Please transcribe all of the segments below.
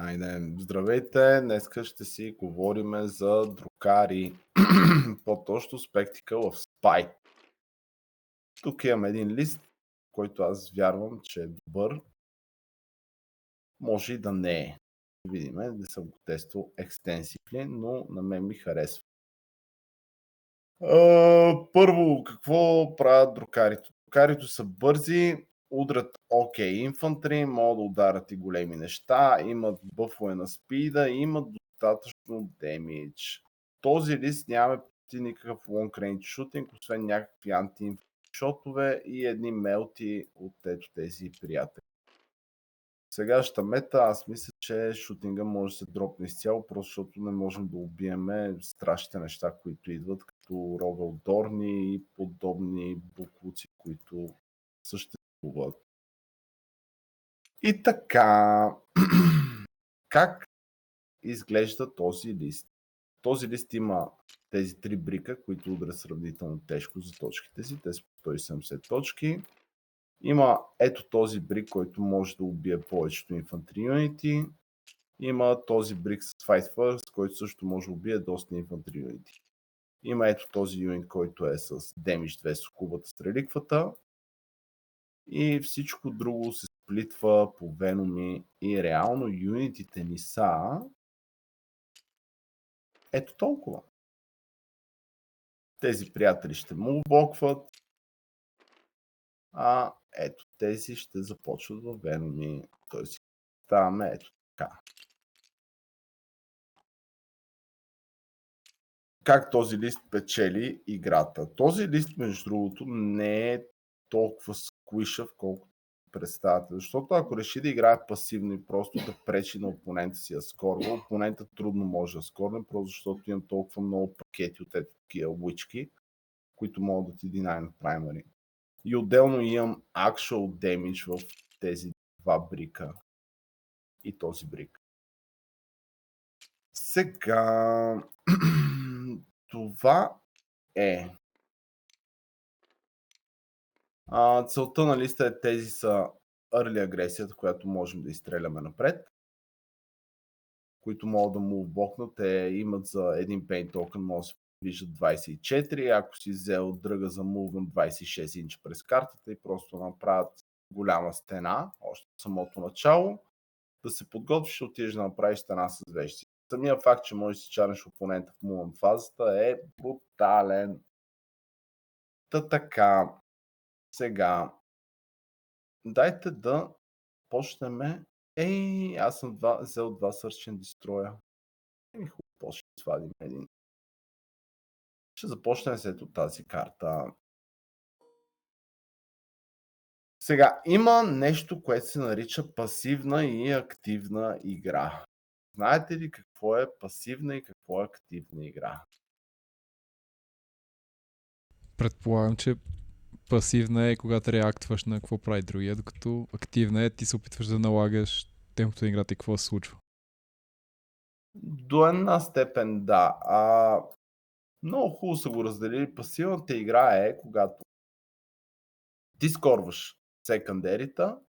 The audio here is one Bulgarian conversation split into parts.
Айде, здравейте! Днеска ще си говорим за друкари, по-точно Spectacle of Spy. Тук имам един лист, който аз вярвам, че е добър. Може и да не е. Видим, не съм го тествал екстенсивно, но на мен ми харесва. Първо, какво правят друкарите? Друкарите са бързи, удрят окей инфантри, могат да ударят и големи неща, имат бъфове на спида и имат достатъчно демидж. Този лист нямаме почти никакъв long range шутинг, освен някакви анти-инфантри шотове и едни мелти от ето тези приятели. Сегашната мета, аз мисля, че шутинга може да се дропне изцяло, просто защото не можем да убиеме страшните неща, които идват, като Рогал Дорни и подобни буклуци, които съществуват. И така, как изглежда този лист? Този лист има тези три брика, които удрят сравнително тежко за точките си, те са 170 точки. Има ето този брик, който може да убие повечето инфантри юнити. Има този брик с Fight First, който също може да убие доста инфантри юнити. Има ето този юнит, който е с Damage 2 с кубата с реликвата. И всичко друго се сплитва по веноми и реално юнитите ни са ето толкова. Тези приятели ще му блокват, а ето тези ще започват във веноми. Тоест ставаме ето така. Как този лист печели играта? Този лист, между другото, не е толкова сквишъв, колкото представяте. Защото ако реши да играе пасивно и просто да пречи на опонента си да скорва, опонента трудно може да скорне, просто защото имам толкова много пакети от ето такива лички, които могат да ти динай на праймари. И отделно имам actual damage в тези два брика и този брик. Сега това е. Целта на листа е тези са early агресията, която можем да изстреляме напред, които могат да му блокнат. Те имат за един paint token, може да се виждат 24, ако си взел дръга за movement 26 инча през картата и просто направят голяма стена, още в самото начало, да се подготвиш, ще отидеш да направиш стена с вещи. Самия факт, че можеш да си чарнеш опонента в movement фазата е брутален. Така, сега дайте да почнем. Аз съм взел два Search and Destroy. Хубаво, ще свадим един. Ще започнем след от тази карта. Сега, има нещо, което се нарича пасивна и активна игра. Знаете ли какво е пасивна и какво е активна игра? Предполагам, че пасивна е когато реактваш на какво прави другия, докато активна е ти се опитваш да налагаш темпото на играта и какво се случва. До една степен да. Много хубаво са го разделили. Пасивната игра е когато ти скорваш секандерита,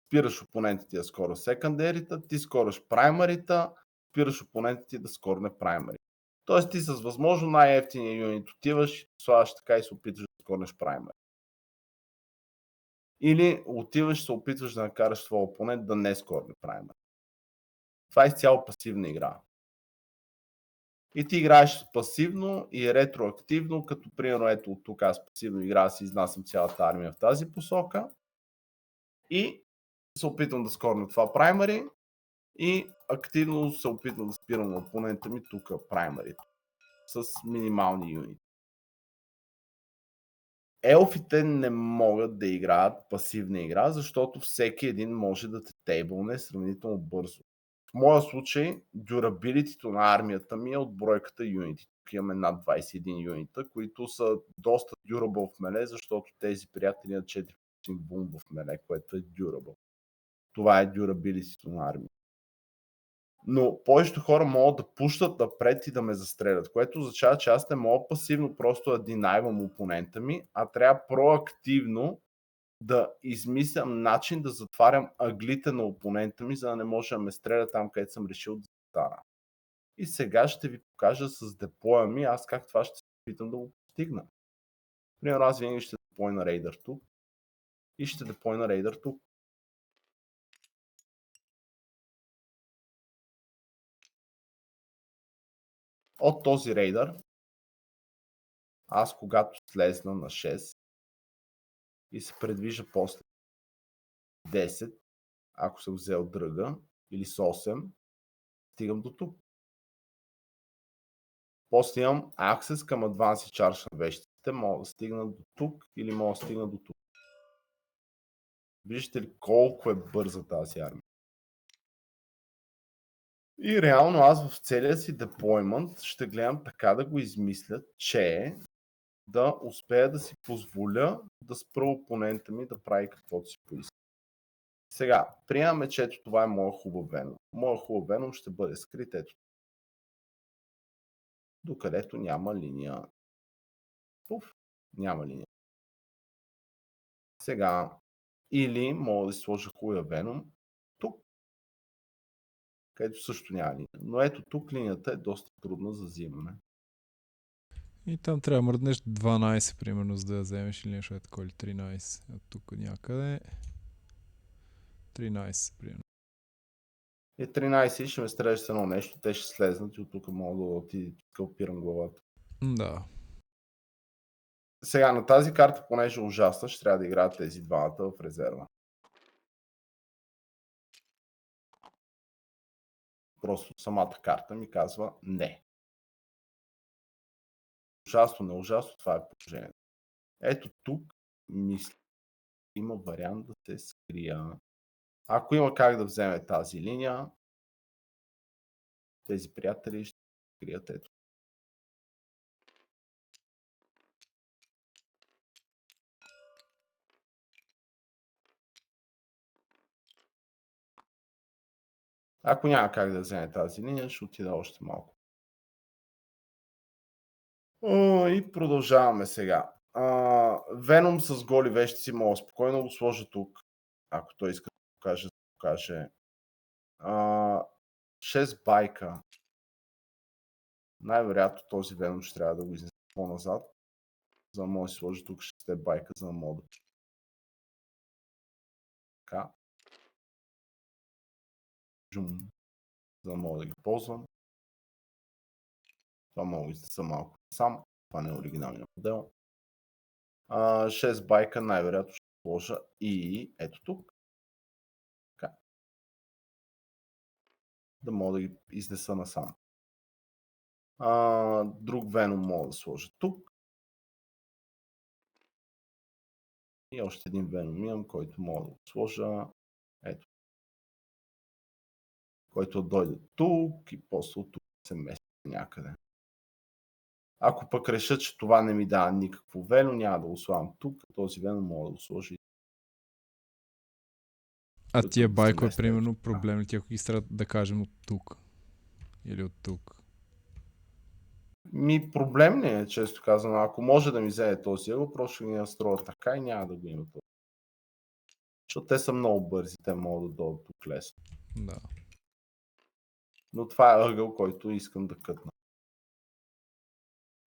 спираш опонента ти да скорва секандерита, ти скорваш праймарита, спираш опонента ти да скорне праймари. Тоест ти с възможно най-ефтиния юнит отиваш, слагаш така и се опитваш да скорнеш праймари. Или отиваш, се опитваш да накараш своя опонент да не скорне праймари. Това е изцяло пасивна игра. И ти играеш пасивно и ретроактивно, като примерно ето от тук аз пасивно игра, си изнасям цялата армия в тази посока и се опитвам да скорна това праймари и активно се опитвам да спирам на опонента ми тук праймарито с минимални юнити. Елфите не могат да играят пасивна игра, защото всеки един може да те тейбълне сравнително бързо. В моя случай, дюрабилитито на армията ми е от бройката юнити. Тук имаме над 21 юнита, които са доста дюрабъл в меле, защото тези приятели имат 4 бум в меле, което е дюрабъл. Това е дюрабилитито на армията. Но повечето хора могат да пущат напред и да ме застрелят, което означава, че аз не мога пасивно просто да динайвам опонента ми, а трябва проактивно да измислям начин да затварям ъглите на опонента ми, за да не може да ме стреля там, където съм решил да застана. И сега ще ви покажа с деплоя ми, аз как това ще се опитам да го постигна. Примерно аз винаги ще деплойна рейдър тук и ще деплойна рейдър тук. От този рейдър, аз когато слезна на 6 и се предвижа после 10, ако съм взел дръга, или с 8, стигам до тук. После имам аксес към Advanced Charge на вещите, мога да стигна до тук или мога да стигна до тук. Виждате ли колко е бърза тази армия? И реално аз в целия си деплоймент ще гледам така да го измисля, че да успея да си позволя да спра опонента ми да прави каквото си поиска. Сега, приемаме, че ето това е моя хубав веном. Моя хубав веном ще бъде скрит ето, докъдето няма линия. Пуф, няма линия. Сега, или мога да си сложа хубавия веном тук, където също няма линия. Но ето тук линията е доста трудна за взимане. И там трябва да мръднеш 12, примерно, за да я вземеш или нещо е такова, или 13. От тук някъде 13, примерно. И 13 ще ме стреляш с едно нещо, те ще слезнат и от тук мога да ти калпирам главата. Да. Сега на тази карта, понеже е ужасна, ще трябва да играят тези двамата в резерва. Просто самата карта ми казва не. Ужасно, не ужасно, това е положението. Ето тук, мисля, има вариант да се скрия. Ако има как да вземе тази линия, тези приятели ще се скрият ето. Ако няма как да вземе тази линия, ще отида още малко. И продължаваме сега. Веном с голи вещици мога спокойно го сложа тук. Ако той иска да покаже, да покаже. 6 байка. Най-вероятно този веном ще трябва да го изнесе по-назад, за да може да сложи тук 6 байка, за да мога да... Така. Жум. За да мога да ги ползвам. Това мога да изнеса малко сам. Това не е оригиналният модел. 6 байка най-вероятно ще сложа и ето тук. Така. Да мога да ги изнеса насам. Друг веном мога да сложа тук. И още един веном имам, който мога да го сложа ето. Който дойде тук и после от тук се мести някъде. Ако пък реша, че това не ми дава никакво вено, няма да го слагам тук. Този вено мога да го сложа. А тия байкове, примерно, проблем ли ти, ако ги страдат, да кажем, от тук? Или от тук? Проблем не е, често казано. Ако може да ми вземе този ъгъл, просто ще ги настроя така и няма да го има това. Защото те са много бързи, те могат да дойдат тук лесно. Да. Но това е ъгъл, който искам да кътна.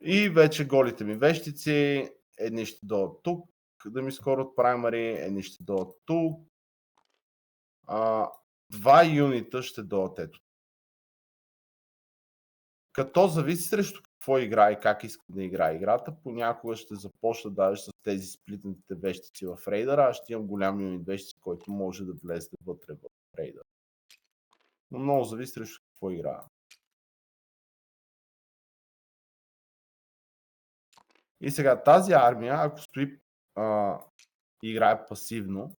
И вече голите ми вещици, едни ще дойдат тук, да ми скорят праймари, едни ще дойдат тук. 2 юнита ще дойдат ето. Като зависи срещу какво играе и как иска да играе играта, понякога ще започна даже с тези сплитнатите вещици в рейдъра, аз ще имам голям юнит вещици, който може да влезе вътре в рейдъра. Но много зависи срещу какво играе. И сега тази армия, ако стои играе пасивно,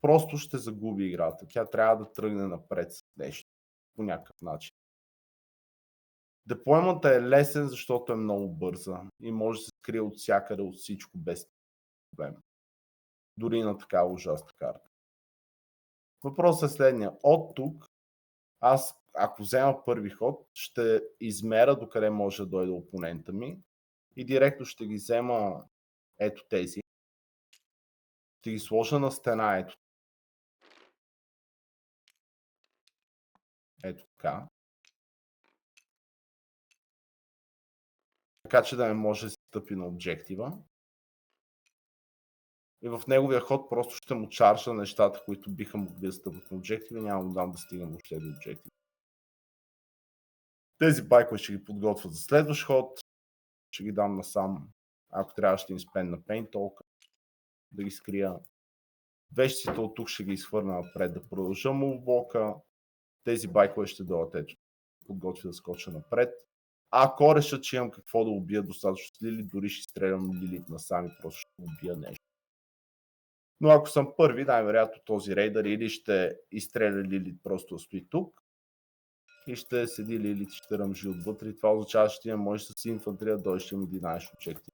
просто ще загуби играта. Тя трябва да тръгне напред с нещо по някакъв начин. Деплойментът е лесен, защото е много бърза и може да се скрие от всякъде, от всичко без проблем. Дори на такава ужасна карта. Въпросът е следния. От тук, аз ако взема първи ход, ще измеря докъде може да дойде опонента ми и директно ще ги взема ето тези. Ще ги сложа на стена, ето. Ето така. Така че да не може да се стъпи на обжектива. И в неговия ход просто ще му чаржа нещата, които биха могли да стъпят на обжектива. Няма да дам да стигам въобще до обжектива. Тези байкове ще ги подготвят за следващ ход. Ще ги дам насам. Ако трябва ще им спен на Paint Talk. Да ги скрия. Вещите от тук ще ги изхвърна напред да продължа му в блока. Тези байкове ще дойдат ето. Подготвя да скоча напред. Ако реша, че имам какво да убия достатъчно с Лилит, дори ще стрелям Лилит насам и просто ще убия нещо. Но ако съм първи, най-вероятно този рейдър или ще изстреля Лилит просто да стои тук и ще седи Лилит и ще ръмжи отвътре. И това означава, че ти не можеш с инфантрия да дойдеш и ми 11 обжектив.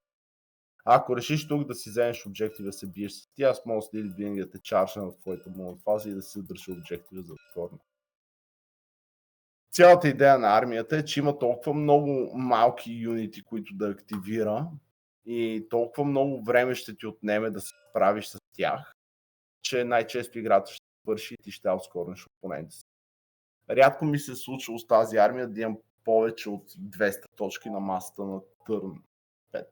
Ако решиш тук да си вземеш обжектив да се биеш с ти, аз мога с Лилит винаги да те чаржа в твоята момент фаза и да си задържа обжектива за отворна. Цялата идея на армията е, че има толкова много малки юнити, които да активира и толкова много време ще ти отнеме да се справиш с тях, че най-често играта ще свърши и ти ще аутскорнеш опонента си. Рядко ми се е случило с тази армия да имам повече от 200 точки на масата на Търн 5.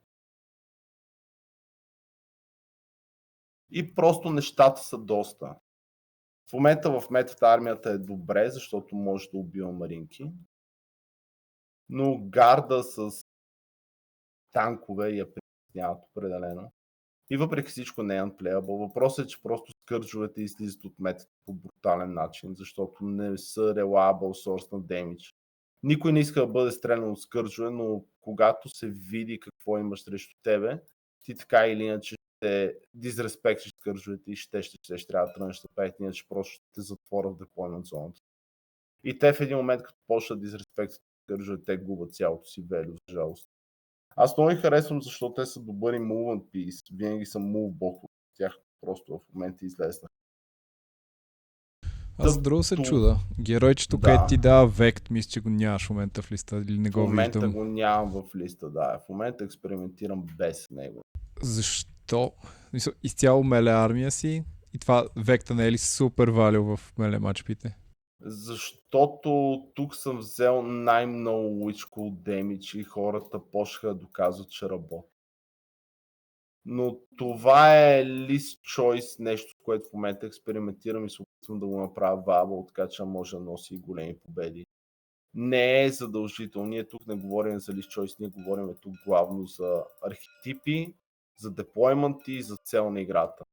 И просто нещата са доста. В момента в метата армията е добре, защото може да убива маринки. Но гарда с танкове я притесняват определено. И въпреки всичко не е unplayable. Въпросът е, че просто скърджовете излизат от метата по брутален начин, защото не са reliable source на damage. Никой не иска да бъде стрелян от скърджове, но когато се види какво имаш срещу тебе, ти така или иначе ще дизреспектиш скърджовете и ще трябва да тръгнеш да пеят, иначе просто ще те затворя в deployment зоната. И те в един момент, като почнат да дизреспектят скърджовете, те губят цялото си value, за жалост. Аз много ги харесвам, защото те са добър и movement piece. Винаги съм move от тях, просто в момента излезнах. Аз друго се чуда. Геройчето, където ти дава вект, мисля, че го нямаш в момента в листа или не го виждам. В момента го нямам в листа, да. В момента експериментирам без него. Защо? Изцяло меле армия си и това векта не е ли супер валю в меле матчпите? Защото тук съм взел най-много Witch Cool Damage и хората почнаха да доказват, че работи. Но това е list choice, нещо, с което в момента експериментирам и се опитвам да го направя viable, така че може да носи големи победи. Не е задължително. Ние тук не говорим за list choice, ние говорим тук главно за архетипи, за деплойменти и за цел на играта.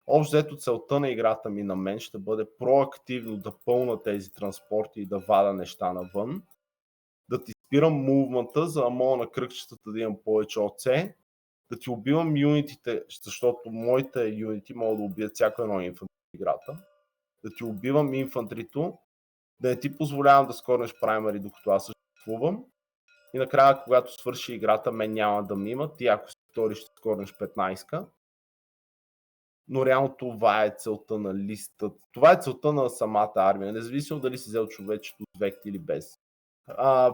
Общо взето целта на играта ми на мен ще бъде проактивно да пълна тези транспорти и да вада неща навън, да ти спирам мувмента, за да мога на кръгчетата да имам повече ОЦ, да ти убивам юнитите, защото моите юнити могат да убият всяко едно инфантри в играта, да ти убивам инфантрито, да не ти позволявам да скорнеш праймари, докато аз съществувам. И накрая, когато свърши играта, мен няма да ми има. Ти ако си втори ще скорнеш 15-ка. Но реално това е целта на листа. Това е целта на самата армия. Независимо дали си взел човечето с вект или без.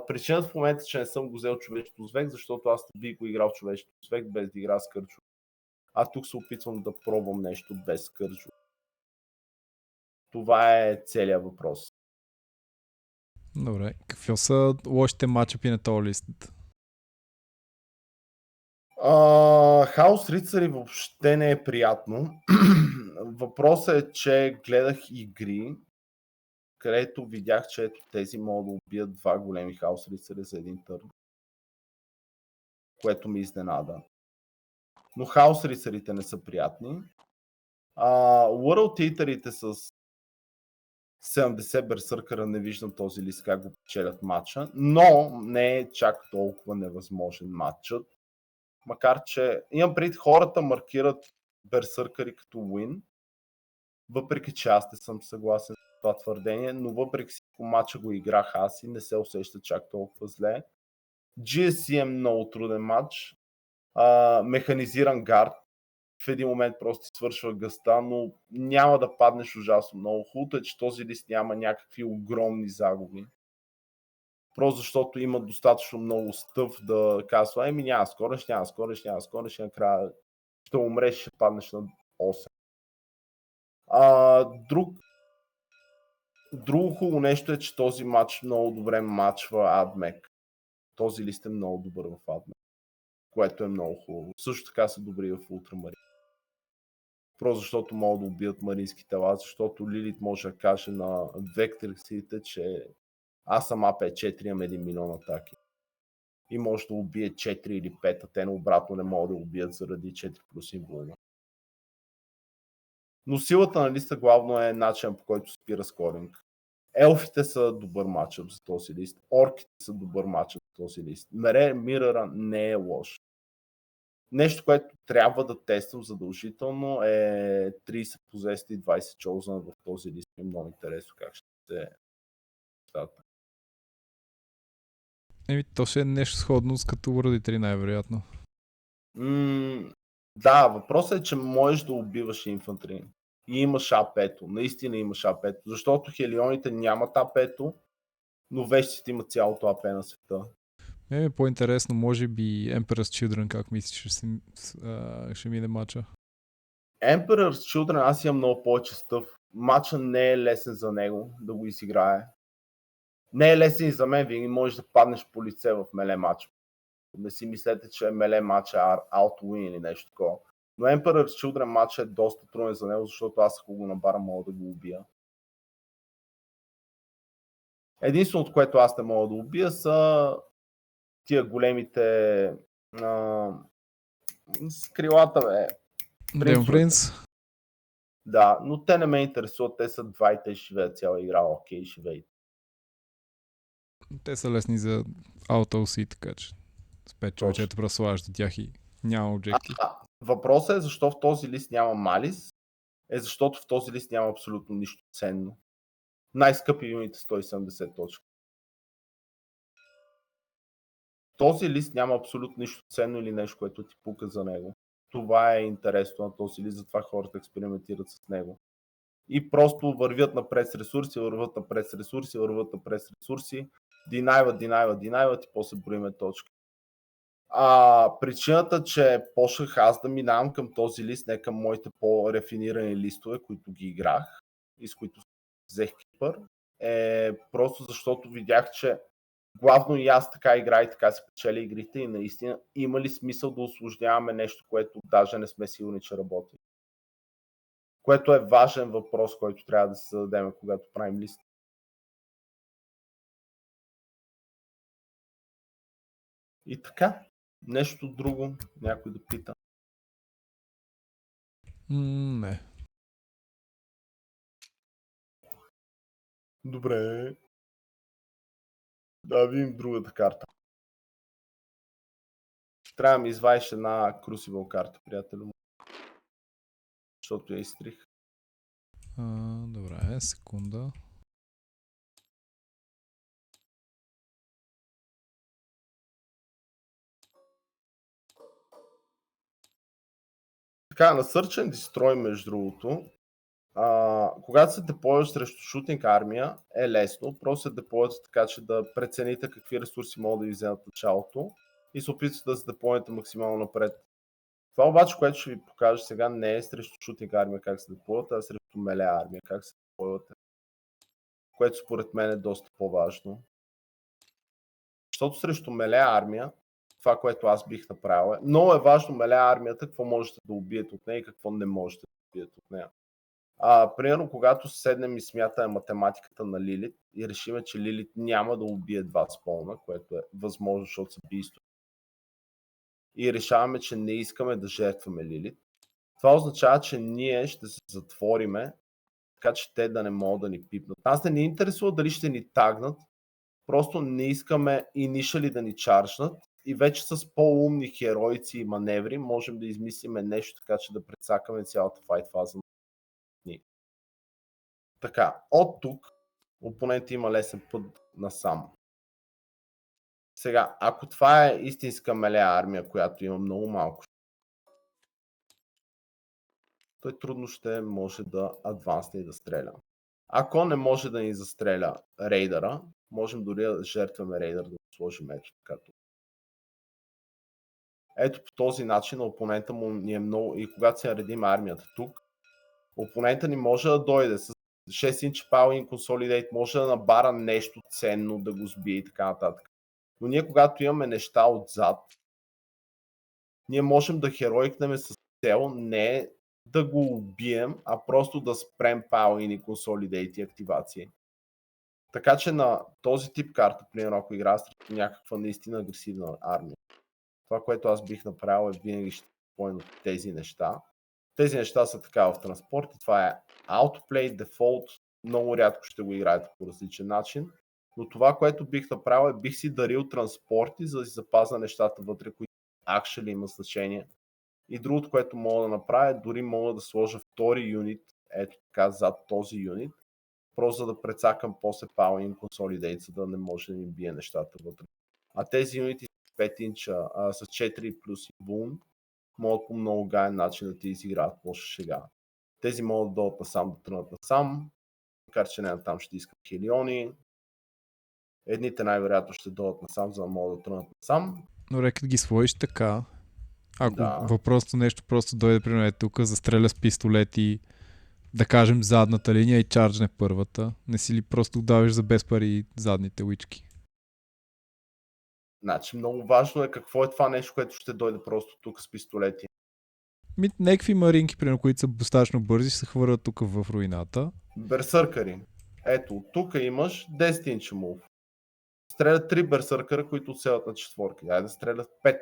Причината в момента, че не съм го взел човечето с вект, защото аз би го играл човечето с вект без да игра с кърчо. А тук се опитвам да пробвам нещо без кърчо. Това е целият въпрос. Добре. Какво са лошите матчъпи на този лист? Хаос рицари въобще не е приятно. Въпросът е, че гледах игри, където видях, че ето тези могат да убият два големи хаос рицари за един търн. Което ми изненада. Но хаос рицарите не са приятни. World Eaterите с 70 берсъркъра не виждам този лист как го печелят матча, но не е чак толкова невъзможен матчът. Макар че имам пред хората маркират берсъркъри като win, въпреки че аз не съм съгласен с това твърдение, но въпреки всичко матча го играх аз и не се усеща чак толкова зле. GSC е много труден матч, механизиран гард, в един момент просто ти свършва гъста, но няма да паднеш ужасно много. Хубавото е, че този лист няма някакви огромни загуби. Просто защото има достатъчно много стъв да казва, няма скореш, и накрая ще умреш, ще паднеш на 8. Друго хубаво нещо е, че този матч много добре матчва AdMech. Този лист е много добър в AdMech, което е много хубаво. Също така са добри в Ultramarine. Просто защото могат да убият марински тела, защото Лилит може да каже на векторите, че аз съм АП4, имам 1 милион атаки. И може да убие 4 или 5, а те обратно не могат да убият заради 4 плюс инволна. Но силата на листа главно е начин, по който спира скоринг. Елфите са добър матчъп за този лист. Орките са добър матчъп за този лист. Миръра не е лош. Нещо, което трябва да тествам задължително е 30 позести и 20 chosen в този лист. Е много интересно как ще се стата. То ще е нещо сходно с като родители най-вероятно. Да, въпросът е, че можеш да убиваш инфантри. И имаш АП-то. Наистина имаш АП-то. Защото хелионите нямат АП-то, но вещите имат цялото АП на света. Е по-интересно, може би Emperor's Children, как мислиш, ще мине матча? Emperor's Children, аз имам много повече стъв. Матча не е лесен за него да го изиграе. Не е лесен и за мен, винаги можеш да паднеш по лице в меле матч. Не си мислете, че меле матч е out win или нещо такова. Но Emperor's Children матч е доста труден за него, защото аз ако го набарам, мога да го убия. Единственото, което аз не мога да убия, са тия големите с крилата, бе. Демон Принц? Да, но те не ме интересуват, те са 2 и те живеят цяла игра, окей, живеят. Те са лесни за AutoC, така че с 5 човечета прослагаш до тях и няма обжекти. Въпросът е защо в този лист няма малис, защото в този лист няма абсолютно нищо ценно. Най-скъпи юните 170 точки. Този лист няма абсолютно нищо ценно или нещо, което ти пука за него. Това е интересно на този лист, затова хората експериментират с него. И просто вървят напред с ресурси, върват напред с ресурси, динайват и после броиме точки. Причината, че почнах аз да минавам към този лист, не към моите по-рефинирани листове, които ги играх и с които взех Кипър, е просто защото видях, че главно и аз така игра и така се печеля игрите и наистина има ли смисъл да усложняваме нещо, което даже не сме сигурни, че работи. Което е важен въпрос, който трябва да се зададем, когато правим лист. И така, нещо друго, някой да пита. Не. Добре. Да видим другата карта. Трябва да ми извадиш една Crucible карта, приятелю. Защото я изтрих. Добре, секунда. Така, на Search and Destroy, между другото, когато се деплойваш срещу шутинг армия, е лесно. Просто се деплойвате така, че да прецените какви ресурси могат да ви вземат началото и се опитвате да се деплойвате максимално напред. Това обаче, което ще ви покажа сега, не е срещу шутинг армия как се деплойвате, а срещу меле армия как се деплойвате. Което според мен е доста по-важно. Защото срещу меле армия, това, което аз бих направил е, много е важно меле армията, какво можете да убиете от нея и какво не можете да убиете от нея. Примерно, когато седнем и смятаме математиката на Лилит и решиме, че Лилит няма да убие 2 сполна, което е възможно, защото са бийство, и решаваме, че не искаме да жертваме Лилит, това означава, че ние ще се затвориме, така че те да не могат да ни пипнат. Нас не ни интересува дали ще ни тагнат, просто не искаме инишали да ни чаржнат и вече с по-умни хероици и маневри можем да измислиме нещо, така че да прецакаме цялата файт фаза. Така, от тук опонент има лесен път насам. Сега, ако това е истинска меле армия, която има много малко, той трудно ще може да адвансне и да стреля. Ако не може да ни застреля рейдъра, можем дори да жертваме рейдър да го сложим ето така. Ето по този начин опонента му ни е много, и когато се наредим армията тук, Опонента ни може да дойде с 6 инч Power in Consolidate, може да набара нещо ценно, да го сбие и така нататък. Но ние когато имаме неща отзад, ние можем да хероикнем с цел не да го убием, а просто да спрем Power in Consolidate и активации. Така че на този тип карта, примерно ако игра срещу някаква наистина агресивна армия, това, което аз бих направил е винаги ще поемат тези неща. Тези неща са така в транспорт и това е autoplay, default, много рядко ще го играете по различен начин, но това, което бих направил е бих си дарил транспорти, за да си запазя нещата вътре, които actually има значение. И другото, което мога да направя, е дори мога да сложа втори юнит, ето така, зад този юнит, просто за да прецакам после Power in Consolidate, за да не може да ми бие нещата вътре. А тези юнити с 5 инча, с 4 плюс и бум, могат по много гаен начин да ти изиграят лоша шега. Тези могат да дойдат насам, да тръгнат насам, макар че не там ще искат хилиони. Едните най-вероятно ще дойдат насам, за да могат да тръгнат насам. Но рекът ги сложиш така. Ако Да. въпросното нещо просто дойде при мен тук, застреля с пистолети, да кажем задната линия и чарджне първата, не си ли просто давиш за без пари задните уички? Значи много важно е какво е това нещо, което ще дойде просто тук с пистолети. Някакви маринки, примерно, които са достатъчно бързи, ще се хвърлят тук в руината. Берсъркъри. Ето, тук имаш 10 инча мув. Стрелят 3 берсъркъра, които отселят на четворки. Дай да стрелят 5.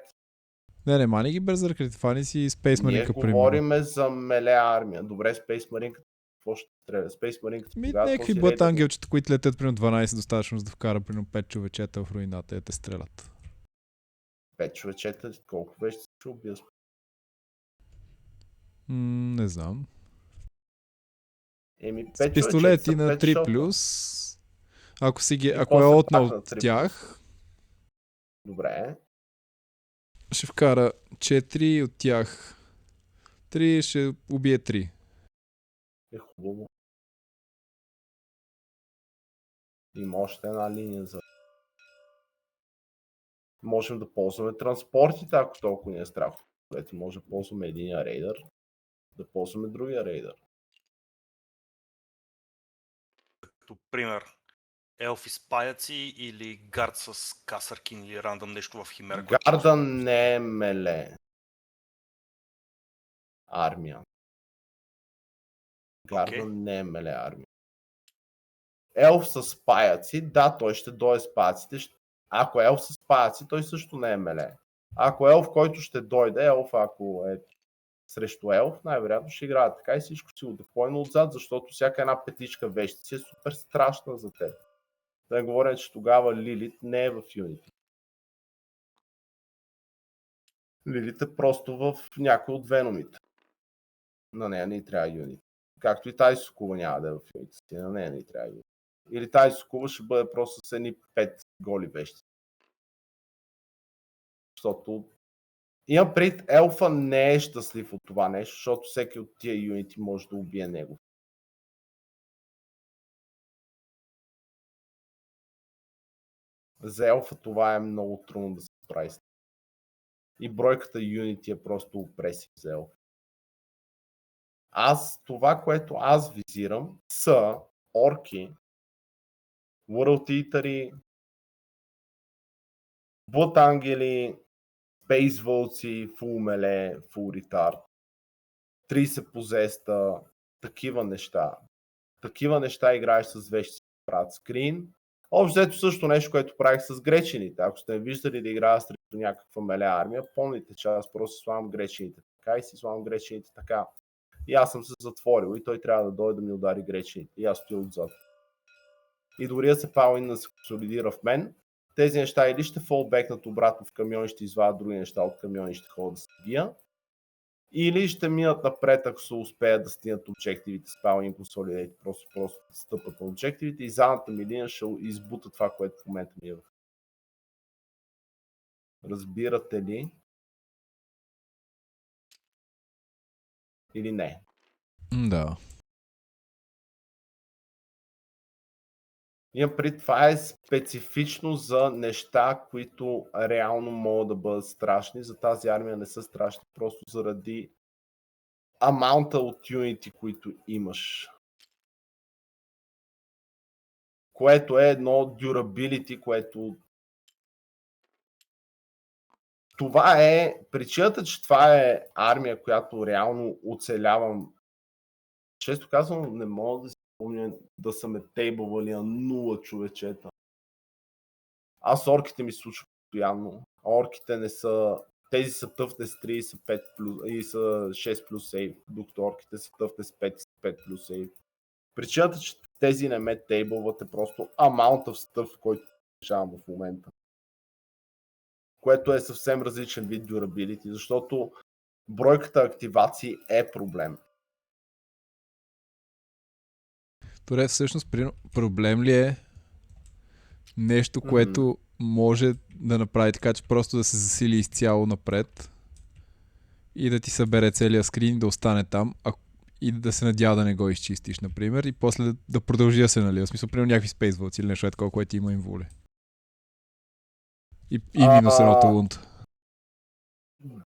Не, мани ги берсъркърите, фани си Space Ние Marine, примерно. говориме за меле армия. Добре, Space Marine, какво ще стреля? Space Marine, Някакви бъд ангелчета, които летят примерно 12 достатъчно, за да вкара примерно 5 човечета в руината и те стрелят. 5 човечета, колко вече ще убия? Не знам. С пистолети на 3+, ако е отнал от тях, добре, ще вкара 4 от тях. 3 ще убие 3. Е хубаво. Има още една линия за... Можем да ползваме транспортите, ако толкова ни е страх. Ето може да ползваме единия рейдър, да ползваме другия рейдър. Като пример, елфи с паяци или гард с касъркин или рандъм нещо в химера. Гарда не е меле армия. Гарда не е меле армия. Елф с паяци, да, той ще дойде с паяците. Ако е елф с паяци, той също не е меле. Ако елф, който ще дойде, елф, ако е срещу елф, най-вероятно ще играе така и всичко си удепойно отзад, защото всяка една петичка вещица е супер страшна за теб. Да не говоря, че тогава Лилит не е в Unity. Лилит е просто в някой от веномите. На нея не трябва Unity. Както и тази сокува няма да е в Unity. На нея не трябва Unity. Или тази сокува ще бъде просто с едни 5 голи вещи. Защото имам пред елфа не е щастлив от това нещо, защото всеки от тия юнити може да убие него. За елфа това е много трудно да се прави. И бройката юнити е просто опресив за елфа. Това, което аз визирам, са орки, World Eater-и, Blood ангели, Space вълци, Full Melee, Full Retard, 30 позеста, такива неща. Такива неща играеш с вещи, си правят скрин. Общо взето също нещо, което правих с гречените. Ако сте виждали да играя срещу някаква меле армия, помните, че аз просто слагам гречените така и си слагам гречените така. И аз съм се затворил и той трябва да дойде да ми удари гречените. И аз стоя отзад. И дори да се Палин да се консолидира в мен, тези неща или ще фолбекнат обратно в камион и ще извадят други неща от камион и ще ходя да се бия, или ще минат напред, ако се успеят да стигнат обжективите с Pal in Consolidate, просто да стъпат на обжективите и задната ми линия ще избута това, което в момента ми е. Разбирате ли? Или не? Да. Имам преди, това е специфично за неща, които реално могат да бъдат страшни. За тази армия не са страшни, просто заради амаунта от юнити, които имаш. Което е едно durability, което това е причината, че това е армия, която реално оцелявам. Често казвам, не мога да си спомня да са ме тейбълвали на 0 човечета. Аз орките ми случват постоянно. Орките не са... Тези са тъфнес 3 и са 5 плюс, и са 6 плюс сейв, докато орките са тъфнес 5 и са 5 плюс сейв. Причината, че тези не ме тейбълват е просто amount of stuff, който решавам в момента. Което е съвсем различен вид durability, защото бройката активации е проблем. Добре, всъщност проблем ли е нещо, което може да направи така, че просто да се засили изцяло напред и да ти събере целия скрин, да остане там и да се надява да не го изчистиш, например, и после да продължи да се налива. В смисъл, примерно някакви Space Vaults или нещо такова, което има инволе. И минус едното лунт.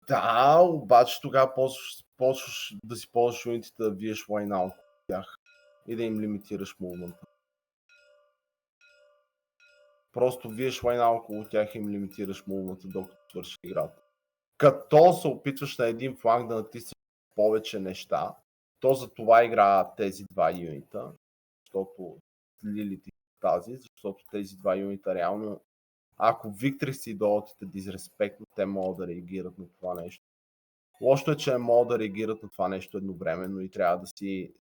Да, обаче тогава почваш да си ползваш юнитите да виеш лайнаут от тях и да им лимитираш мувмента. Просто виеш лайна около тях и им лимитираш мувмента, докато свърши играта. Като се опитваш на един фланг да натиснеш повече неща, то за това играят тези два юнита, защото Лилит и тази, защото тези два юнита реално, ако Виктрис и Долотите дизреспектно, те могат да реагират на това нещо. Лошото е, че не могат да реагират на това нещо едновременно и трябва да си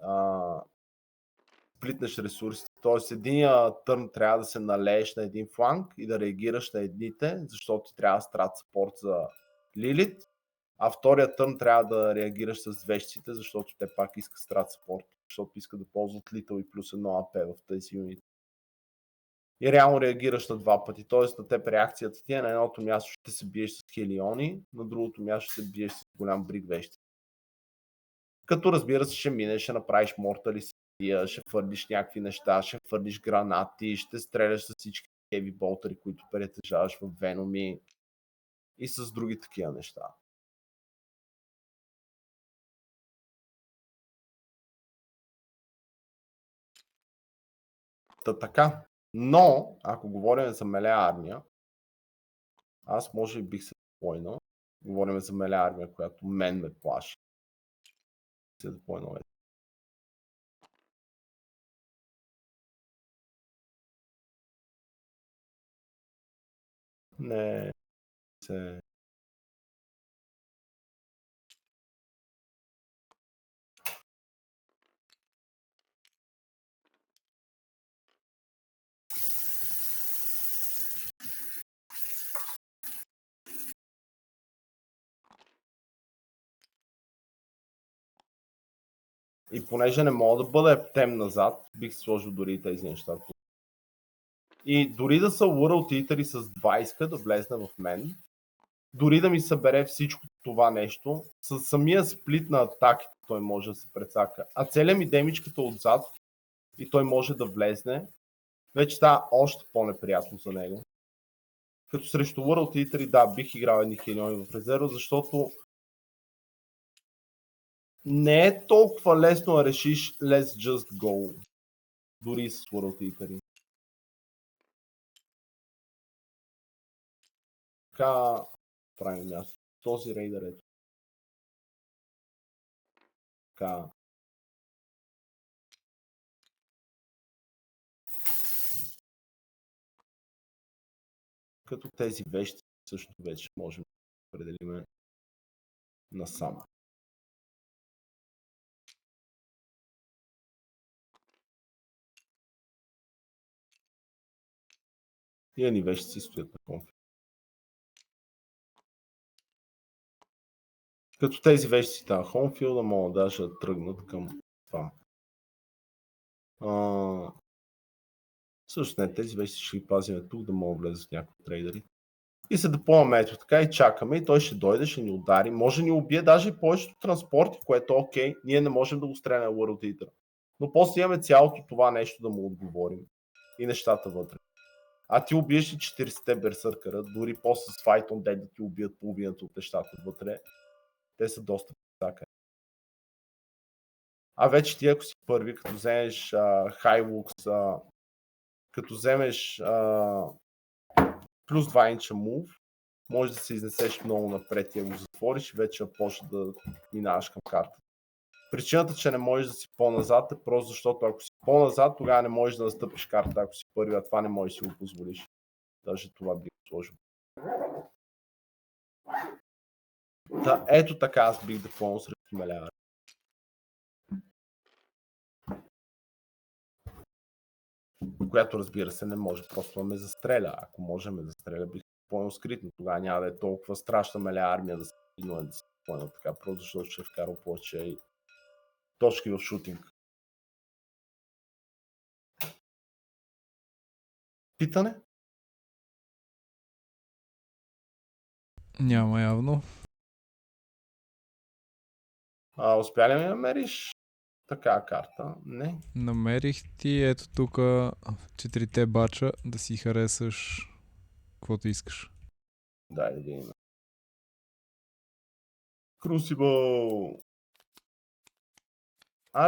сплитнеш ресурсите. Тоест единия търн трябва да се налееш на един фланг и да реагираш на едните, защото ти трябва да страт сапорт за Лилит, а втория търн трябва да реагираш с вещите, защото те пак искат страт сапорт, защото искат да ползват Литъл и плюс едно АП в тези юнити. И реално реагираш на два пъти, т.е. на теб реакцията ти е на едното място ще се биеш с хелиони, на другото място ще се биеш с голям бриг вещи. Като разбира се, ще минеш, ще направиш мортали с тия, ще фърлиш някакви неща, ще фърлиш гранати, ще стреляш с всички хеви болтери, които притежаваш в Веноми и с други такива неща. Та така. Но, ако говорим за меля армия, аз може и бих се депойнал. Говорим за меля армия, която мен ме плаши. Се депойнал. Не се... И понеже не мога да бъда ептем назад, бих сложил дори тези неща. И дори да са World Eater с 20 да влезне в мен, дори да ми събере всичко това нещо, с самия сплит на атаките той може да се прецака. А целият ми демичката отзад и той може да влезне, вече става още по-неприятно за него. Като срещу World Eater, да, бих играл едни хелиони в резерва, защото не е толкова лесно да решиш let's just go, дори с World Eater. Така правим място. Този рейдър е така. Като тези вещи също вече можем да определим насам. Тия ни вещи си стоят на конфиг. Като тези вещи си на Homefield, могат даже да тръгнат към това. Също не, тези вещи ще ги пазим тук, да могат да влезат някои трейдери. И се допълваме ето така и чакаме и той ще дойде, ще ни удари. Може да ни убие даже и повечето транспорти, което е окей. Ние не можем да го стреляме World Eater. Но после имаме цялото това нещо да му отговорим. И нещата вътре. А ти убиеш и 40-те берсъркъра, дори после с Fight on Dead да ти убият половината от нещата вътре. Те са доста така. вече ти ако си първи, като вземеш Hilux, като вземеш плюс 2 инча move, може да се изнесеш много напред и ако го затвориш, вече почне да минаваш към карта. Причината, че не можеш да си по-назад е просто защото ако си по-назад, тогава не можеш да настъпиш карта, ако си първи, а това не можеш да си го позволиш. Даже това би го сложил. Да, ето така аз бих депълнил срещу Мелиар. Която разбира се не може просто да ме застреля. Ако може да ме застреля, бих депълнил скритно. Тогава няма да е толкова страшна Мелиар армия да се да се депълнил така, просто защото ще вкарал повече точки в шутинг. Питане? Няма явно. Успя ли ми намериш така карта? Не. Намерих ти ето тук 4 бача да си харесаш каквото искаш. Дай да видим. Crucible!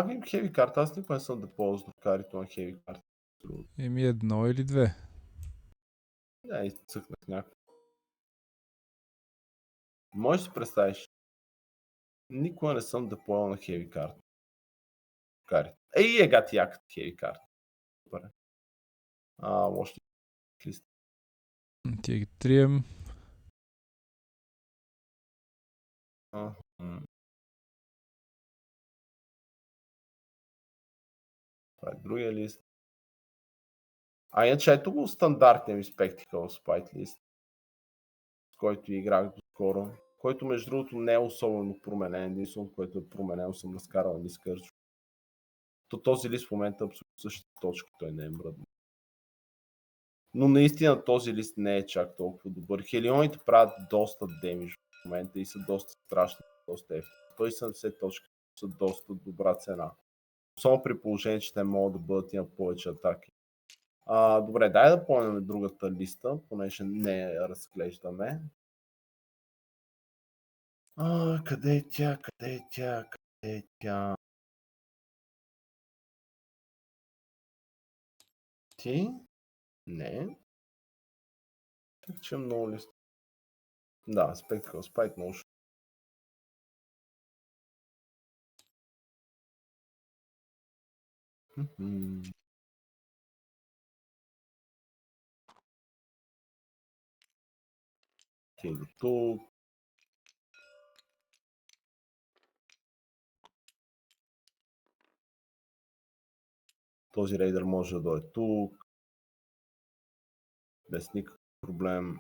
Вим хеви карта. Аз никога не съм да ползвам карито на хеви карта. Еми 1 или 2. Да, изцъкнах някакво. Може да си представиш. Никога не съм да поел на хеви карта. Ей, ти яката хеви карта. Добре. Още лист. Тия ги трием. Това е другия лист. Иначе ето го стандартния ми Spectacle Spite лист, с който играх доскоро, който между другото не е особено променен, единствено, който е променен, съм разкарал ми скърчо. Този лист в момента е абсолютно същата точка, той не е мръден. Но наистина този лист не е чак толкова добър. Хелионите правят доста демидж в момента и са доста страшни, доста ефти. 170 точки са доста добра цена. Само при положение, че те могат да бъдат и на повече атаки. Добре, дай да помним другата листа, понеже не я разглеждаме. Къде е тя? Къде е тя? Къде е тя? Ти? Не. Так че много лист. Да, Spectacle Spite може. Ти до тук. Този рейдър може да дойде тук. Без никакъв проблем.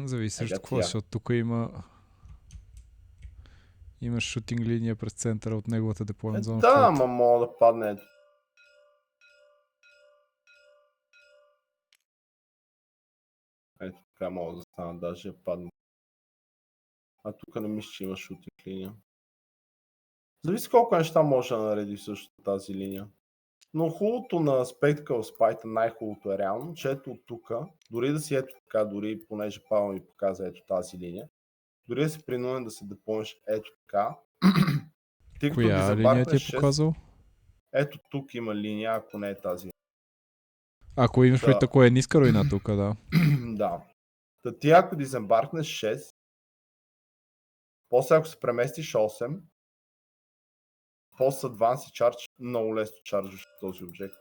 Зависи от какво, защото тук има шутинг линия през центъра от неговата деплоймент зона. Да, ама мога да падне. Ето така мога да стана, даже падне. Тук не мисля, че има шутинг линия. Зависи колко неща може да нареди също тази линия. Но хубавото на Spectacle Spite, най-хубавото е реално, че ето от тук, дори да си ето така, дори понеже Павел ми показа ето тази линия, дори да си принуден да се депълниш ето така. Коя линия ти е показал? Ето тук има линия, ако не е тази. Ако имаш при тако е ниска руина тук, да. Да. Ти ако дизембаркнеш 6, после ако се преместиш 8, после Advance Charge, много лесно чарджваш този обект.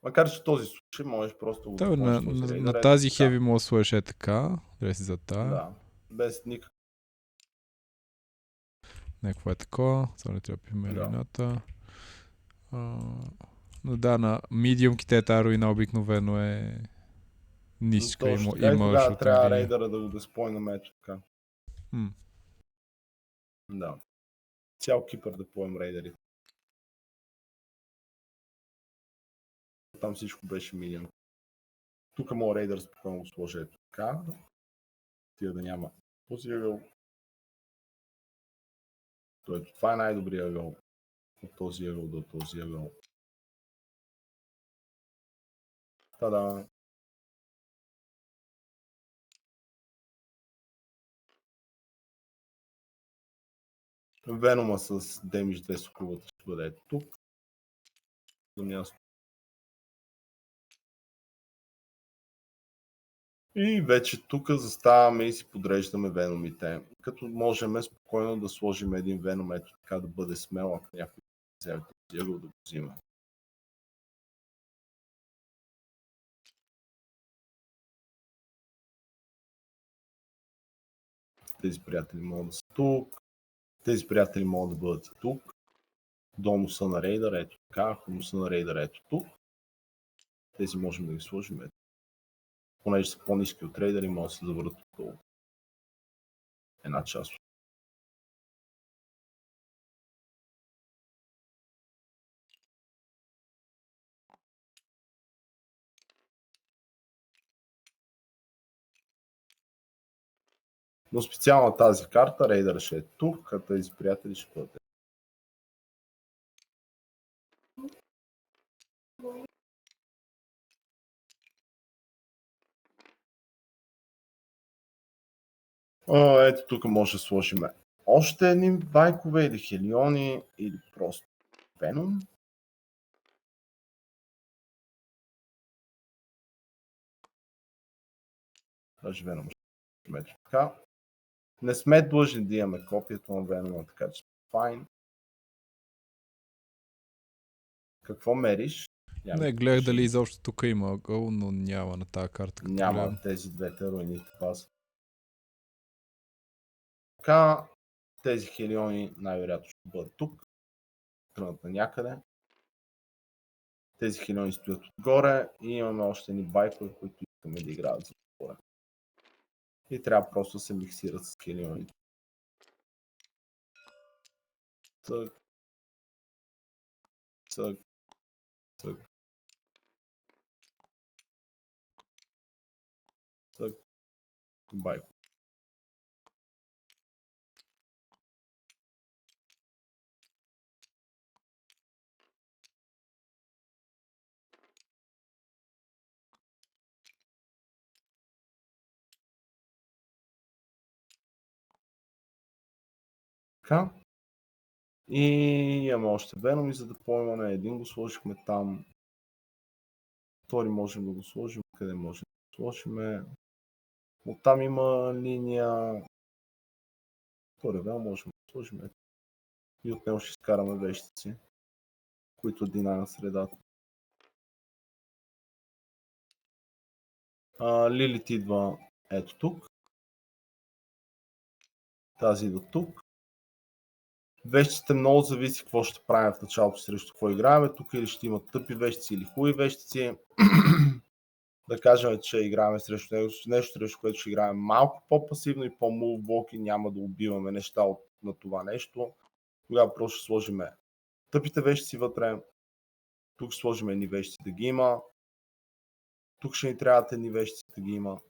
Макар че в този случай можеш просто да на тази хеви може да сложиш е така, да си за тази. Да, без никакъв. Някакво е такова, това не трябва да пиме руината. Но да, на медиумките тази руина обикновено е ниска и тогава трябва рейдъра да го деспойнем ето така. Да. Цял Кипър да поем рейдерите. Там всичко беше медиум. Тук моят рейдър спокойно го сложа ето така. Тия да няма този ъгъл. Това е най-добрият ъгъл. От този ъгъл до този ъгъл. Та-да! Венома с Damage 2 соковата ще бъде ето тук. За място. И вече тук заставаме и си подреждаме веномите. Като можем спокойно да сложим един веном, ето така да бъде смел, ако някой вземе този ъгъл да го взима. Тези приятели могат да са тук. Тези приятели могат да бъдат и тук. До носа на рейдър, ето така. Носа на рейдър, ето тук. Тези можем да ги сложим. Ето. Понеже са по-ниски от рейдъри, могат да се завърнат отдолу. Една част. Но специално тази карта, рейдър ще е тук, а тези приятели ще бъдат. Ето тук може да сложим още едни байкове или хелиони или просто веном. Даже веном ще е така. Не сме длъжни да имаме копието на венома, така че файн. Какво мериш? Не, гледах дали изобщо тук има ъгъл, но няма на тази карта. Няма гледам. тези двете руините паза. Така, тези хелиони най-вероятно ще бъдат тук. Тръгнат на някъде. Тези хелиони стоят отгоре и имаме още едни байкове, които искаме да играят за отгоре. И трябва просто да се миксират с хелионите. Цък. Цък. Цък. Цък. Байко. Така. И имаме още веноми, за да поемаме. Един го сложихме там. Втори можем да го сложим. Къде можем да го сложим? Оттам има линия. Втори веном можем да го сложим. И от него ще изкараме вещици, които дина на средата. Лилит идва ето тук. Тази идва тук. Вещиците много зависи какво ще правим в началото, срещу какво играем. Тук или ще има тъпи вещици или хубави вещици. Да кажем, че играем срещу нещо, срещу което ще играем малко по-пасивно и по-мувблок и няма да убиваме неща на това нещо. Тогава просто ще сложим тъпите вещици вътре. Тук ще сложим едни вещици да ги има. Тук ще ни трябват едни вещици да ги има.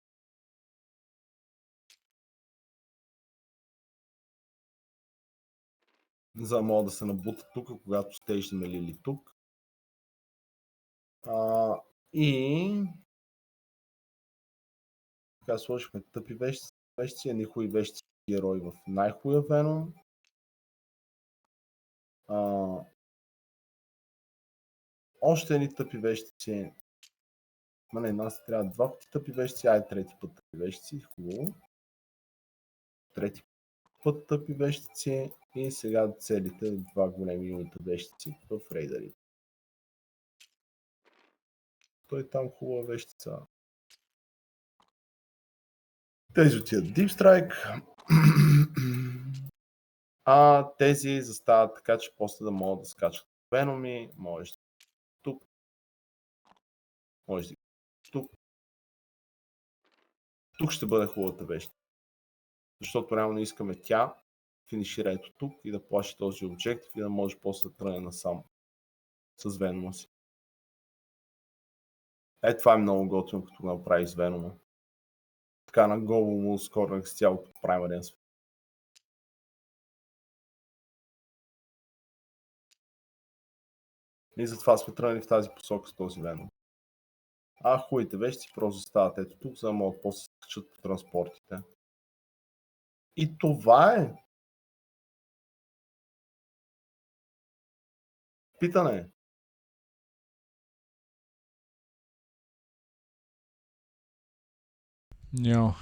За да могат да се набутат тук, когато стейждаме Лили тук. И така сложихме тъпи вещици, едни хубави вещици герои в най-хубавия веном. Още едни тъпи вещици. Не, нас трябва два пъти тъпи вещици, трети път тъпи вещици, хубаво. Трети път тъпи вещици и сега целите два големи юнита вещици в рейдърите. Той там хубава вещица. Тези отиват Deep Strike. Тези застават така, че после да могат да скачат веноми. Можеш тук. Може да тук. Тук ще бъде хубавата вещ. Защото реално искаме тя финишира ето тук и да плаши този обектив и да може после да тръгне насам с венома си. Това е много готино, като го направи с венома. Така на голо му скорнах с цялото праймарен свет. И затова сме тръгнали в тази посока с този веном. Хубавите вещи просто стават ето тук, за да могат после да се качат по транспортите. И това е. Питане. Няма.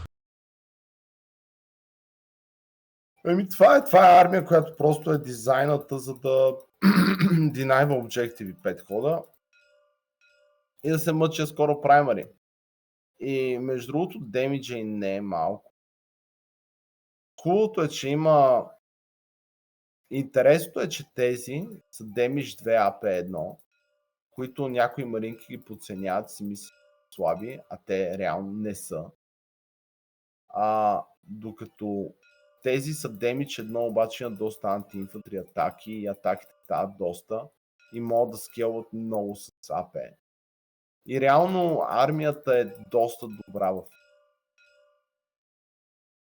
Това е армия, която просто е дизайната, за да динайва обжективи 5 хода и да се мъчи скоро праймари. И между другото, демиджа и не е малко. Хубавото е, че има... Интересното е, че тези са демидж 2 AP1, които някои маринки ги подценяват, си мислят слаби, а те реално не са. Докато тези са демидж 1, обаче на доста антиинфантри атаки и атаките стават доста и могат да скелват много с АП. И реално армията е доста добра в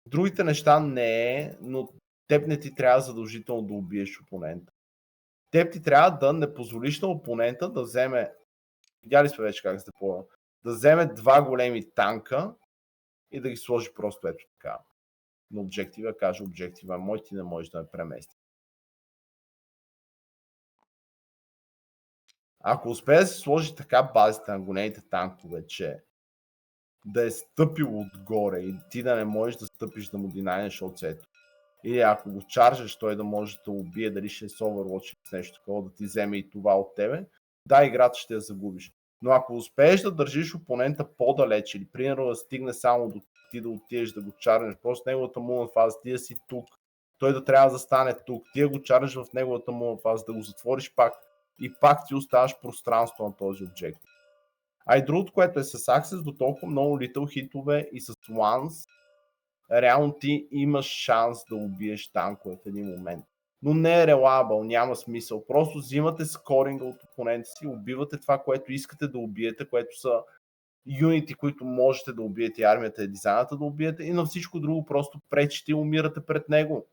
другите неща не е, но теб не ти трябва задължително да убиеш опонента. Теб ти трябва да не позволиш на опонента да вземе, видяли сме вече как се деплоя, да вземе 2 големи танка и да ги сложи просто ето така. На обжектива, каже обжектива, мой ти не можеш да ме премести. Ако успее да се сложи така базите на големите танкове, че да е стъпил отгоре и ти да не можеш да стъпиш да му динайнеш оцето, или ако го чаржеш, той да може да убие, дали ще е с Overwatch или с нещо такова, да ти вземе и това от тебе, да, играта ще я загубиш. Но ако успееш да държиш опонента по-далеч или примерно да стигне само до ти да отидеш да го чарнеш, просто неговата муна фаза, ти да си тук, той да трябва да стане тук, ти да го чарнеш в неговата муна фаза, да го затвориш пак и пак ти оставаш пространство на този обжект. А и другото, което е с Access, до толкова много литъл хитове и с Once, реално ти имаш шанс да убиеш танкове в един момент. Но не е релабъл, няма смисъл. Просто взимате скоринга от опонента си, убивате това, което искате да убиете, което са юнити, които можете да убиете и армията е дизайната да убиете и на всичко друго просто пречите и умирате пред него.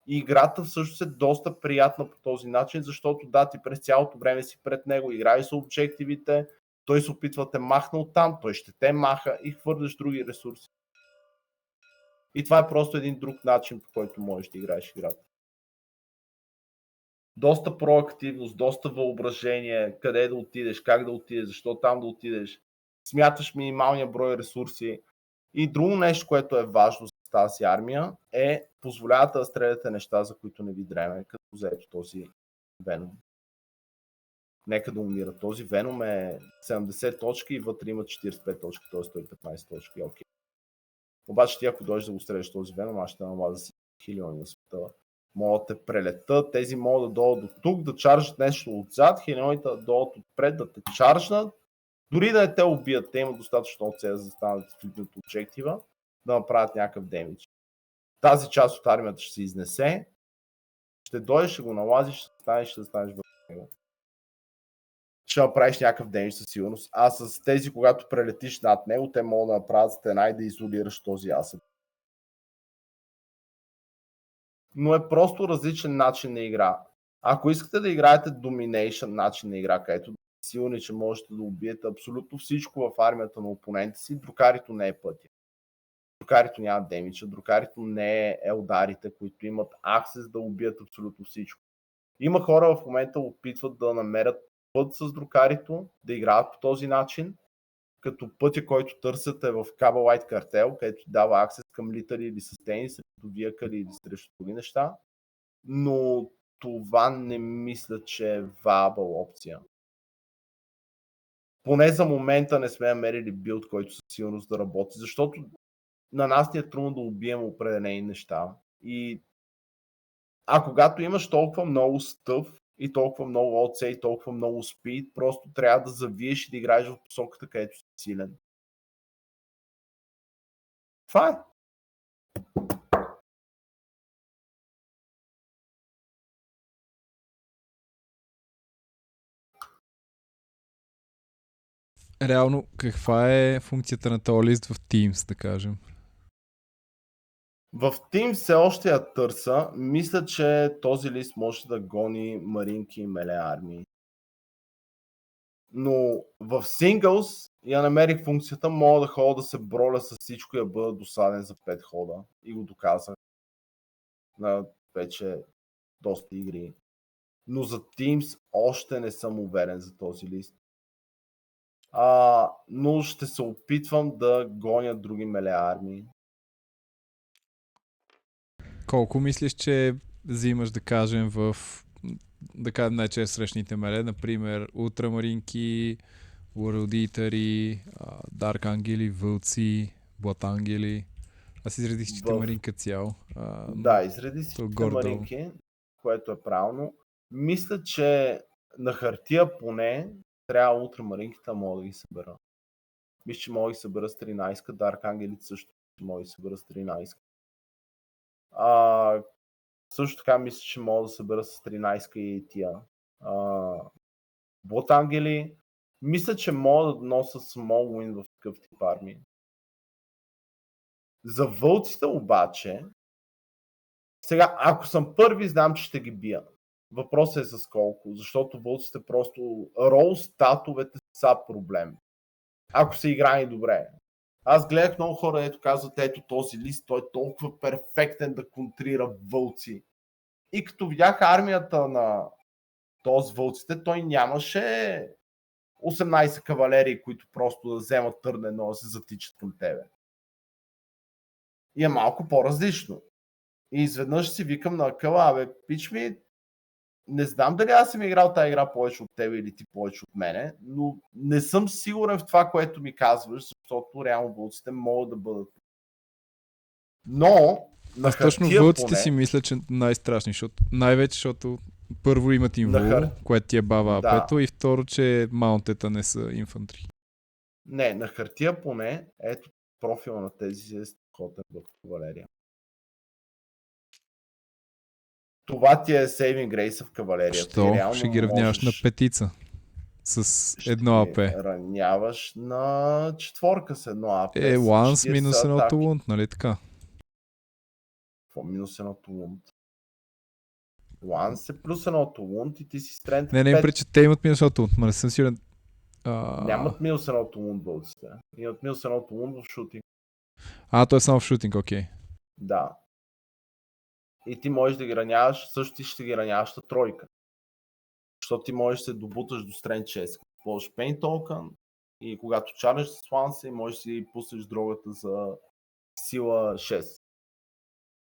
И играта всъщност е доста приятна по този начин, защото да, ти през цялото време си пред него, играеш с обжективите, той се опитва да те махне оттам, той ще те маха и хвърляш други ресурси. И това е просто един друг начин, по който можеш да играеш играта. Доста проактивност, доста въображение, къде да отидеш, как да отидеш, защо там да отидеш. Смяташ минималния брой ресурси. И друго нещо, което е важно с тази армия, е позволявате да стреляте неща, за които не ви дреме, като взето този Веном. Нека да умира. Този Веном е 70 точки и вътре има 45 точки, т.е. 115 точки. Окей. Обаче ти ако дойдеш да го стреляш този Веном, аз ще намазя си хилиони на света. Могат да те прелетат, тези могат да дойдат до тук, да чаржат нещо отзад, хилионите да дойдат отпред, да те чаржнат. Дори да не те убият, те имат достатъчно от сега, за да станат флипнат обжектива, да направят някакъв демидж. Тази част от армията ще се изнесе, ще дойдеш, ще го налазиш, ще станеш в него. Ще направиш някакъв демидж със сигурност. А с тези, когато прелетиш над него, те могат да направят стена и да изолираш този асет. Но е просто различен начин на игра. Ако искате да играете Domination начин на игра, където сигурни, че можете да убиете абсолютно всичко в армията на опонента си, друкарито не е пътя. Друкарито няма демиджа, друкарито не е елдарите, които имат аксес да убият абсолютно всичко. Има хора в момента опитват да намерят път с друкарито, да играят по този начин, като пътя, който търсят е в Cabal White Cartel, където дава аксес към литари или състени, срещу виакали или срещу други неща. Но това не мисля, че е вабъл опция. Поне за момента не сме намерили билд, който със сигурност да работи, защото на нас ни е трудно да убием определени неща. А когато имаш толкова много стъв и толкова много ОЦ и толкова много спид, просто трябва да завиеш и да играеш в посоката, където си силен. Това е. Реално, каква е функцията на този лист в Teams, да кажем? В Teams все още я търса. Мисля, че този лист може да гони маринки и меле армии. Но в Singles я намерих функцията, мога да ходя да се броля с всичко и да бъда досаден за 5 хода. И го доказах на вече доста игри. Но за Teams още не съм уверен за този лист. Но ще се опитвам да гоня други меле армии. Колко мислиш, че взимаш, да кажем, да кажем най-често срещните меле, например, ултрамаринки, World Eater, Дарк Ангели, Вълци, Блатангели. Аз изредих всичките маринка цяло. Да, изреди всичките маринки, което е правилно. Мисля, че на хартия поне трябва ултрамаринките мога да ги събера. Мисля, че мога да ги събера с 13, Дарк Ангелите също мога да ги събера с 13. Също така мисля, че мога да събера с 13 и тия. Блот Ангели. Мисля, че мога да нося small win в такъв тип армии. За вълците обаче, сега, ако съм първи, знам, че ще ги бия. Въпросът е с колко, защото вълците просто рол статовете са проблем. Ако се играе добре. Аз гледах много хора, ето казват, ето този лист, той е толкова перфектен да контрира вълци. И като видях армията на този вълците, той нямаше 18 кавалерии, които просто да вземат търне, но да се затичат към тебе. И е малко по-различно. И изведнъж си викам на Акъла, пич ми, не знам дали аз съм играл тази игра повече от тебе или ти повече от мене, но не съм сигурен в това, което ми казваш, защото реално вълците могат да бъдат. Но на аз точно вълците поне, си мисля, че най-страшни, най-вече, защото първо имат инвол, което ти е бава апето, и второ, че маунтета не са инфантри. Не, на хартия поне, ето профила на тези е страхотен в кавалерия. Това ти е сейвинг рейса в кавалерията. Що? Ще ги равняваш на петица с едно АП. Равняваш на четворка с едно АП. Ланс минус едното лунд, нали така? Какво минус едното лунд? Ланс е плюс едното лунд и ти си стрент. Не им пречи, те имат минус едното лунд, но не съм сигурен. Нямат минус едното лунд вълците. Имат минус едното лунд в шутинг. То е само в шутинг, окей. Да. И ти можеш да ги раняваш, също ти ще ги раняваш на тройка. Защото ти можеш да се добуташ до стрент 6. Ползваш Pain Token и когато чарнеш с Ланса, можеш да си пуснеш другата за сила 6.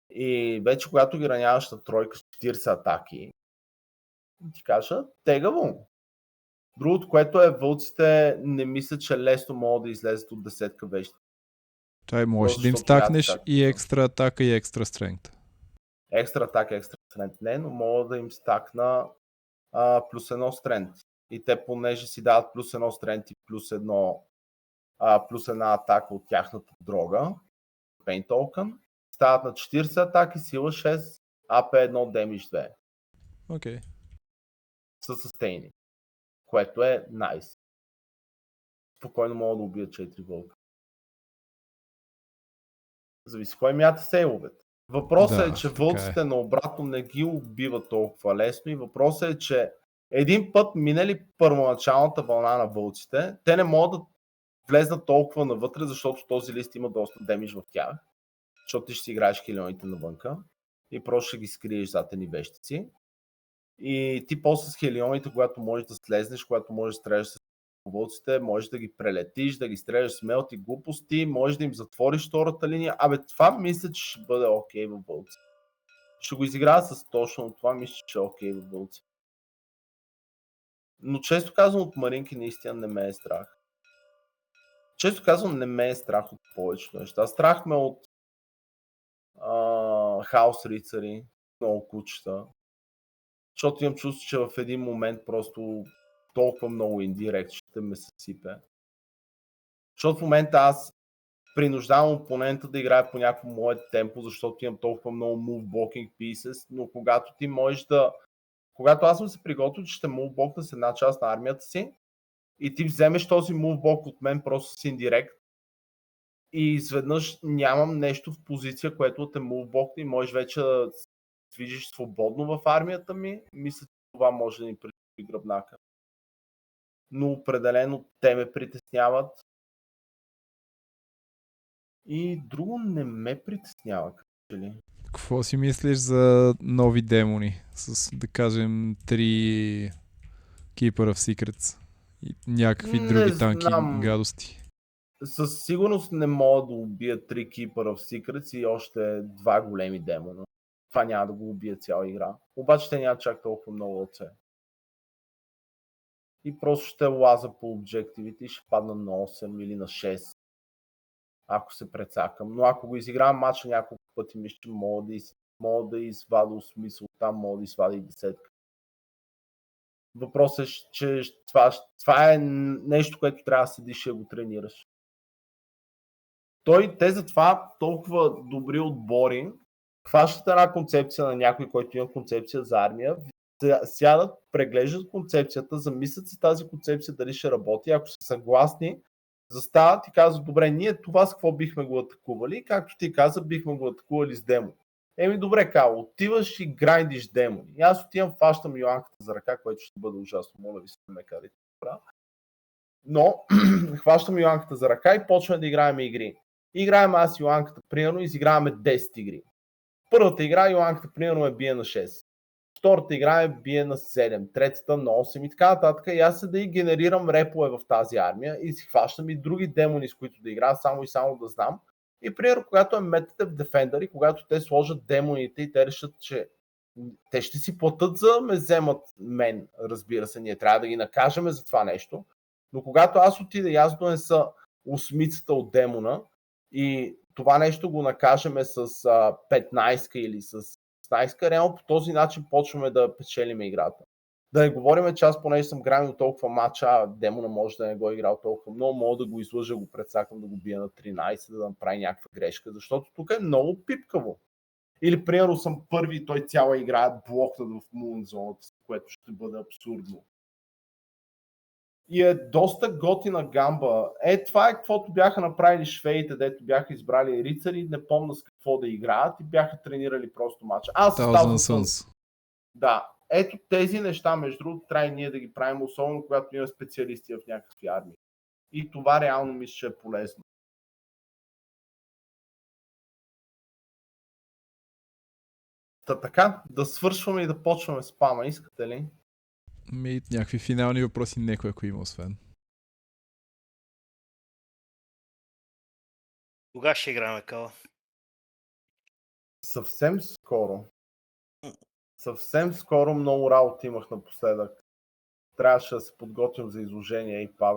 И вече когато ги раняваш на тройка с 40 атаки, ти кажа, тегаво. Другото, което е вълците, не мисля, че лесно могат да излезат от десетка вещи. Той можеш да им стакнеш и екстра атака и екстра стренг. Екстра атака, екстра стренг не, но мога да им стакна плюс едно стренг. И те, понеже си дават плюс едно стренг и плюс една атака от тяхната дрога, Pain Token, стават на 40 атаки, сила 6, AP 1, Damage 2. Окей. Със състейни. Което е nice. Спокойно мога да убия 4 вълка. Зависи кой мята сейловете. Въпросът е, че вълците наобратно не ги убиват толкова лесно и въпросът е, че един път минали първоначалната вълна на вълците, те не могат да влезнат толкова навътре, защото този лист има доста демидж в тях, защото ти ще си играеш хилионите навънка и просто ще ги скриеш зад едни вещици. И ти после с хелионите, когато можеш да слезнеш, когато можеш да стреляш с вълците, можеш да ги прелетиш, да ги стреляш с мелти глупости, можеш да им затвориш втората линия. Това мисля, че ще бъде окей във вълци. Ще го изиграя с точно това, мисля, че е окей във вълци. Но често казвам от маринки наистина не ме е страх. Често казвам не ме е страх от повечето неща. Страх ме от хаос рицари, много кучета. Защото имам чувство, че в един момент просто толкова много индирект ще ме съсипе. Защото в момента аз принуждавам опонента да играе по някакво мое темпо, защото имам толкова много move blocking pieces, но когато ти можеш когато аз съм се приготвил, че ще мувблокна с една част на армията си и ти вземеш този мувблок от мен просто с индирект и изведнъж нямам нещо в позиция, което те мувблокне и можеш вече да движиш свободно в армията ми, мисля, че това може да ни придобие гръбнака. Но определено те ме притесняват. И друго не ме притеснява, като ли? Какво си мислиш за нови демони? С, да кажем, 3 Keeper of Secrets и някакви Не други танки знам. гадости? Със сигурност не могат да убият 3 Keeper of Secrets и още 2 големи демона. Това няма да го убие цяла игра. Обаче те няма чак толкова много от се. И просто ще лаза по обжективите и ще падна на 8 или на 6. Ако се прецакам. Но ако го изигравам матча няколко пъти, мисля, че мога да извадя смисъл там, мога да извадя и десетка. Въпросът е, че това е нещо, което трябва да седиш и да го тренираш. Те затова толкова добри отбори хващат една концепция на някой, който има концепция за армия, сядат, преглеждат концепцията, замислят се тази концепция дали ще работи, ако са съгласни, застават и казват, добре, ние това с какво бихме го атакували, както ти каза, бихме го атакували с демони. Добре, Као, отиваш и грайндиш демони. И аз отивам, фащам Йоанката за ръка, което ще бъде ужасно, моля ви се, не ме карайте. Но хващам Йоанката за ръка и почваме да играем игри. Играем аз и Йоанката, примерно, изиграваме 10 игри. Първата игра Йоанката, примерно, бие на 6. Втората игра бие на 7, третата на 8 и така нататък. И аз да и генерирам репове в тази армия и си хващам и други демони, с които да играя, само и само да знам. И примерно, когато е метате в Defender и когато те сложат демоните и те решат, че те ще си платят за ме вземат мен, разбира се, ние трябва да ги накажем за това нещо. Но когато аз отида и аз донеса осмицата от демона и това нещо го накажеме с 15 или с 16, реално по този начин почваме да печелим играта. Да не говорим, че аз понеже съм гранил толкова матча, демона може да не го е играл толкова много, мога да го излъжа, го прецакам да го бия на 13, да направи някаква грешка, защото тук е много пипкаво. Или примерно съм първи и той цяла игра блокнат в Moon зоната, което ще бъде абсурдно. И е доста готина гамба. Това е каквото бяха направили швеите, дето бяха избрали рицари, не помня с какво да играят и бяха тренирали просто матча. Аз Thousand Suns. Да, ето тези неща, между другото, трябва и ние да ги правим, особено когато има специалисти в някакви армии. И това реално мисля, че е полезно. Така, да свършваме и да почваме спама, искате ли? Някакви финални въпроси некой, ако има освен. Кога ще играме, Кала? Съвсем скоро. Съвсем скоро много работа имах напоследък. Трябваше да се подготвим за изложение и Павел